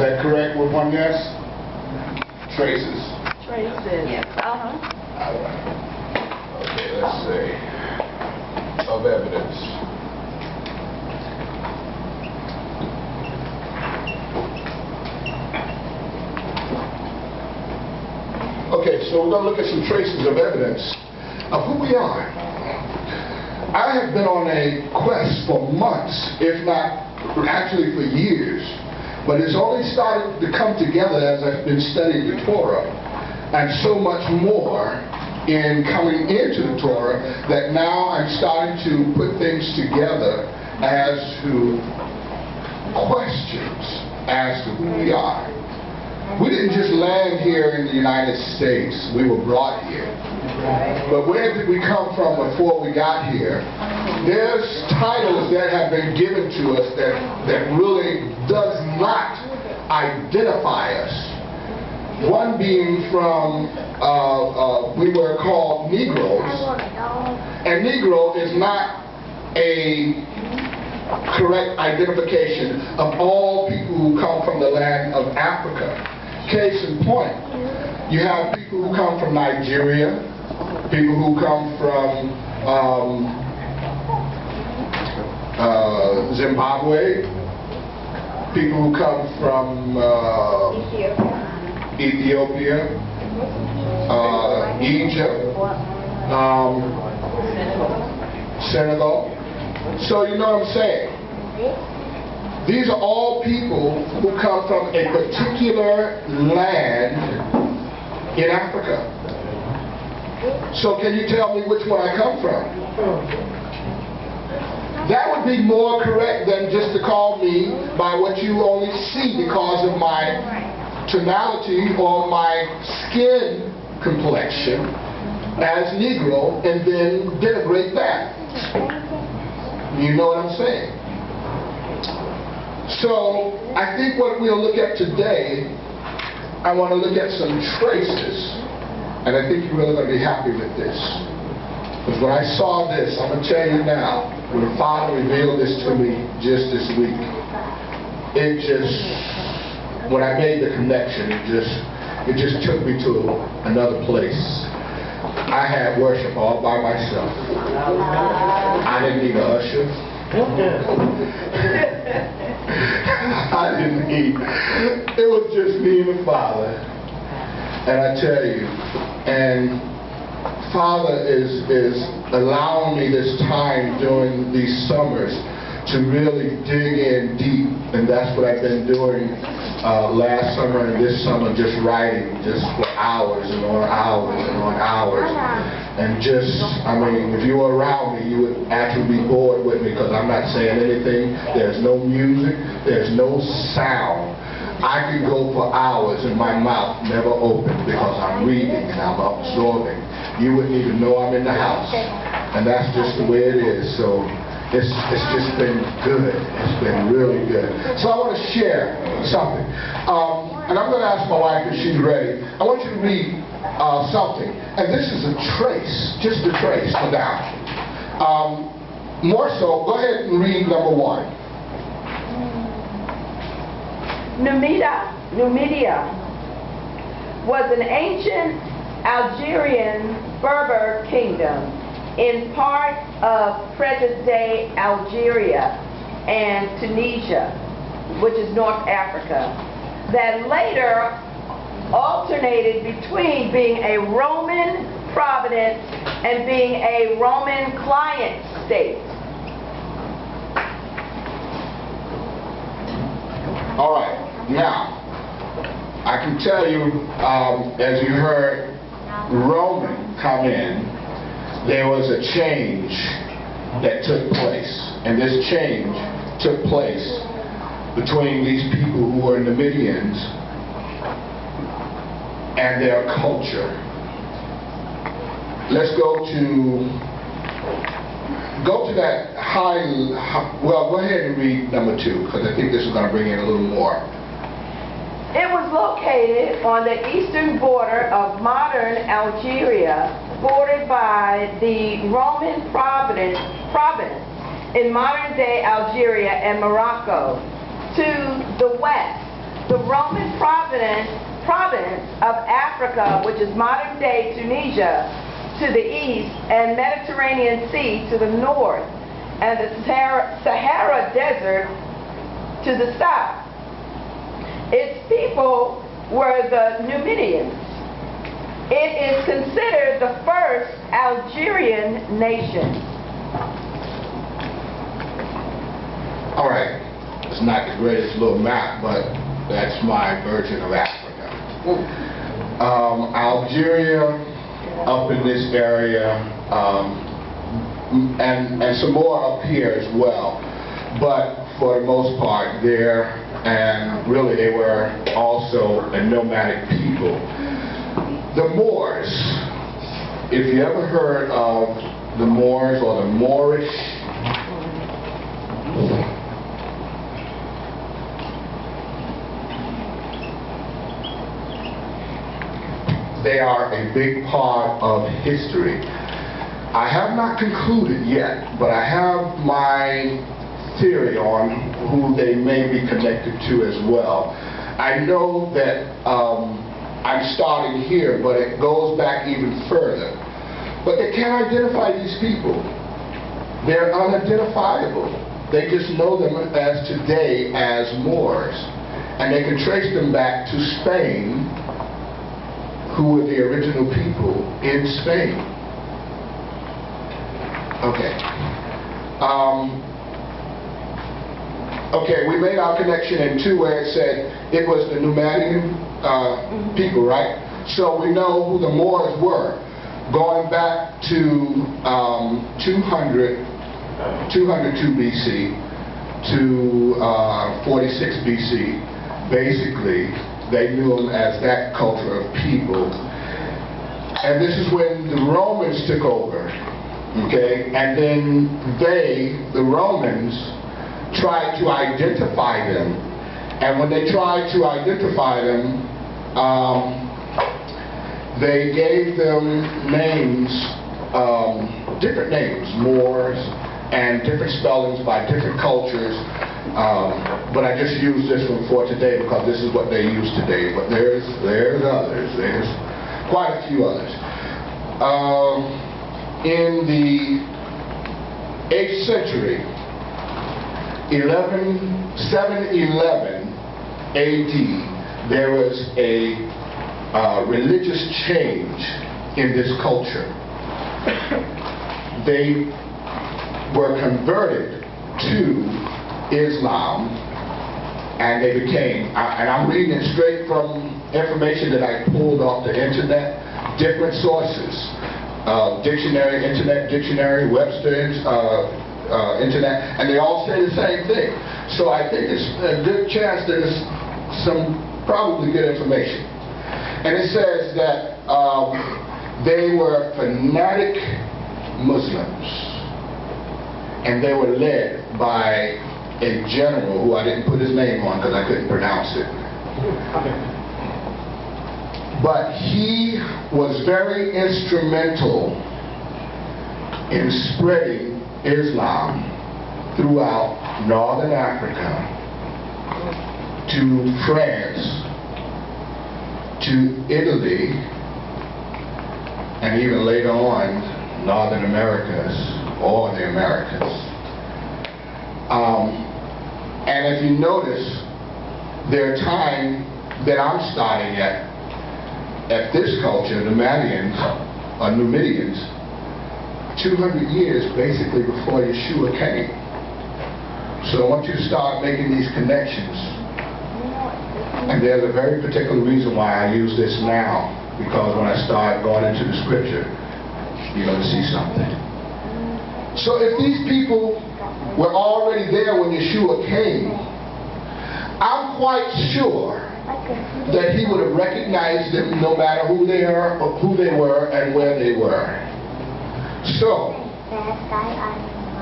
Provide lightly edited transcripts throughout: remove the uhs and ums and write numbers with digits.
that correct with one yes? Traces. Traces. Yes. All right. Okay, let's see. Of evidence. Okay, so we're going to look at some traces of evidence of who we are. I have been on a quest for months, if not actually for years, but it's only started to come together as I've been studying the Torah, and so much more in coming into the Torah that now I'm starting to put things together as to questions as to who we are. We didn't just land here in the United States, we were brought here. But where did we come from before we got here? There's titles that have been given to us that really does not identify us. One being from, we were called Negroes, and Negro is not a correct identification of all people who come from the land of Africa. Case in point, you have people who come from Nigeria, people who come from Zimbabwe, people who come from Ethiopia, Egypt, Senegal. So you know what I'm saying? These are all people who come from a particular land in Africa. So can you tell me which one I come from? That would be more correct than just to call me by what you only see because of my tonality or my skin complexion as Negro, and then denigrate that. You know what I'm saying? So I think what we'll look at today, I want to look at some traces, and I think you're really going to be happy with this. Because when I saw this, I'm going to tell you now, when the Father revealed this to me just this week, it just, when I made the connection, it just took me to another place. I had worship all by myself. I didn't need a usher. I didn't need. It was just me and the Father. And I tell you, and Father is allowing me this time during these summers to really dig in deep, and that's what I've been doing last summer and this summer, just writing just for hours and on hours and on hours. And just, I mean, if you were around me, you would actually be bored with me because I'm not saying anything. There's no music. There's no sound. I could go for hours and my mouth never open because I'm reading and I'm absorbing. You wouldn't even know I'm in the house. And that's just the way it is. So it's just been good. It's been really good. So I want to share something. And I'm going to ask my wife if she's ready. I want you to read something. And this is a trace, just a trace for now. More so, go ahead and read number 1. Numidia was an ancient Algerian Berber kingdom in part of present-day Algeria and Tunisia, which is North Africa, that later alternated between being a Roman province and being a Roman client state. All right. Now, I can tell you, as you heard Roman come in, there was a change that took place. And this change took place between these people who were Numidians and their culture. Let's go to that well, go ahead and read number 2, because I think this is going to bring in a little more. It was located on the eastern border of modern Algeria, bordered by the Roman province in modern-day Algeria and Morocco. To the west, the Roman province of Africa, which is modern-day Tunisia, to the east, and Mediterranean Sea to the north, and the Sahara Desert to the south. Its people were the Numidians. It is considered the first Algerian nation. All right, it's not the greatest little map, but that's my version of Africa. Algeria, up in this area, and some more up here as well. But for the most part, there, and really they were also a nomadic people. The Moors, if you ever heard of the Moors or the Moorish, they are a big part of history. I have not concluded yet, but I have my theory on who they may be connected to as well. I know that I'm starting here, but it goes back even further. But they can't identify these people. They're unidentifiable. They just know them as today as Moors. And they can trace them back to Spain, who were the original people in Spain. Okay. Okay, we made our connection in two where it said it was the Numidian people, right? So we know who the Moors were. Going back to 202 BC to 46 BC, basically, they knew them as that culture of people. And this is when the Romans took over, okay? And then the Romans, tried to identify them. And when they tried to identify them, they gave them names, different names, Moors, and different spellings by different cultures. But I just used this one for today because this is what they use today. But there's others. There's quite a few others. In the 8th century, 711 AD, there was a religious change in this culture. They were converted to Islam, and they became, and I'm reading it straight from information that I pulled off the internet, different sources, dictionary, internet dictionary, Webster's, internet, and they all say the same thing. So I think it's a good chance there's some probably good information. And it says that they were fanatic Muslims, and they were led by a general who I didn't put his name on because I couldn't pronounce it. But he was very instrumental in spreading Islam throughout Northern Africa, to France, to Italy, and even later on, Northern Americas, or the Americas. And if you notice, their time that I'm starting at this culture, the Numidians, 200 years basically before Yeshua came. So I want you to start making these connections. And there's a very particular reason why I use this now, because when I start going into the scripture, you're going to see something. So if these people were already there when Yeshua came, I'm quite sure that he would have recognized them no matter who they were and where they were. So,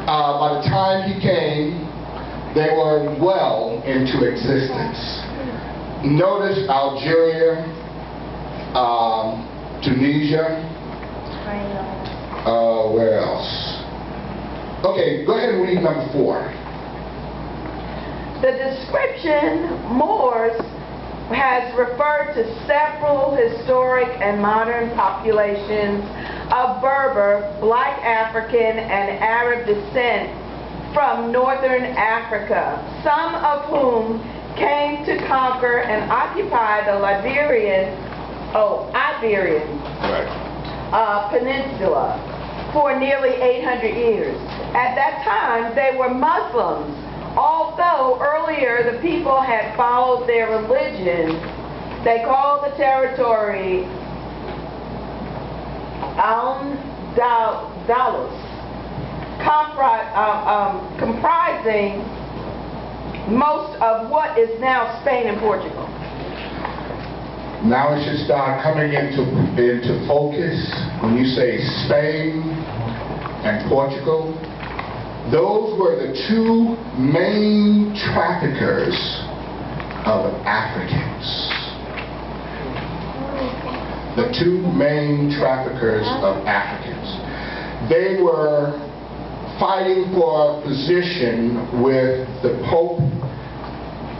by the time he came, they were well into existence. Notice Algeria, Tunisia, where else? Okay, go ahead and read number 4. The description Moors has referred to several historic and modern populations of Berber, Black African, and Arab descent from northern Africa, some of whom came to conquer and occupy the Iberian Peninsula for nearly 800 years. At that time, they were Muslims. Although earlier the people had followed their religion, they called the territory Al-Andalus, comprising most of what is now Spain and Portugal. Now it should start coming into focus when you say Spain and Portugal. Those were the two main traffickers of Africans. The two main traffickers of Africans. They were fighting for a position with the Pope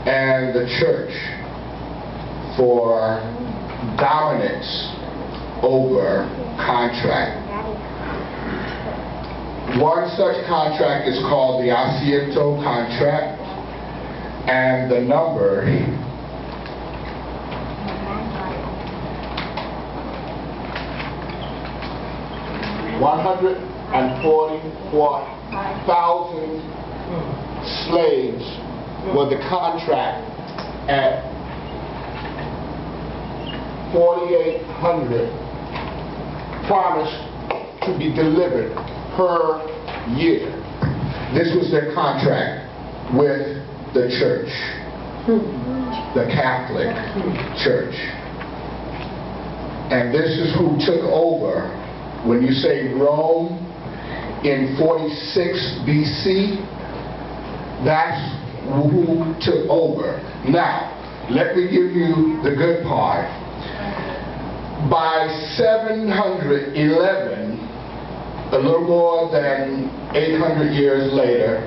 and the Church for dominance over contract. One such contract is called the Asiento contract, and the number $144,000 slaves were the contract at 4,800 promised to be delivered per year. This was their contract with the church, the Catholic Church. And this is who took over. When you say Rome in 46 BC, that's who took over. Now, let me give you the good part. By 711, a little more than 800 years later,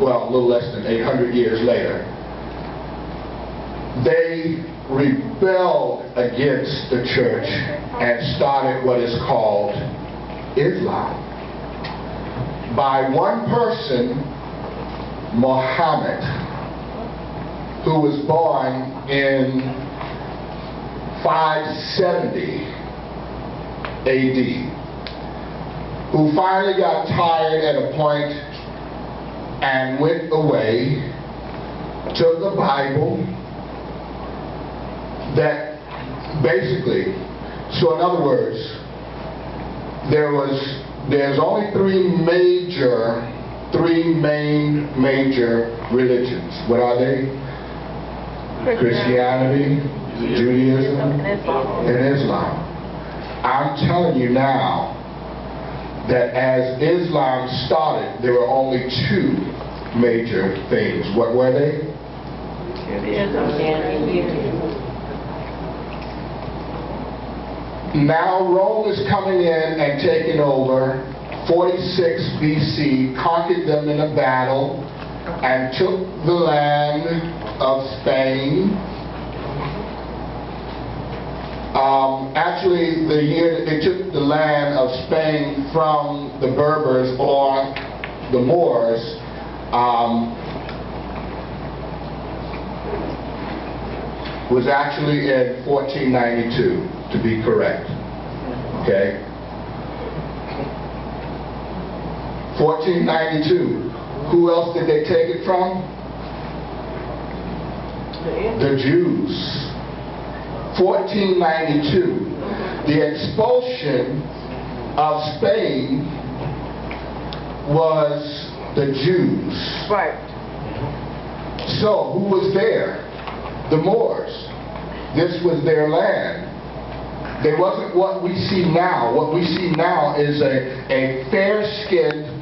well, a little less than 800 years later, they rebelled against the church and started what is called Islam. By one person, Muhammad, who was born in 570 AD, who finally got tired at a point and went away, took the Bible, that basically, so in other words, there's only three main major religions. What are they? Christianity, Judaism, and Islam. I'm telling you now that as Islam started, there were only two major things. What were they? Now Rome is coming in and taking over. 46 BC, conquered them in a battle and took the land of Spain. Actually, the year that they took the land of Spain from the Berbers or the Moors, was actually in 1492, to be correct. Okay? 1492. Who else did they take it from? The Jews. 1492. The expulsion of Spain was the Jews. Right. So, who was there? The Moors. This was their land. They wasn't what we see now. What we see now is a fair-skinned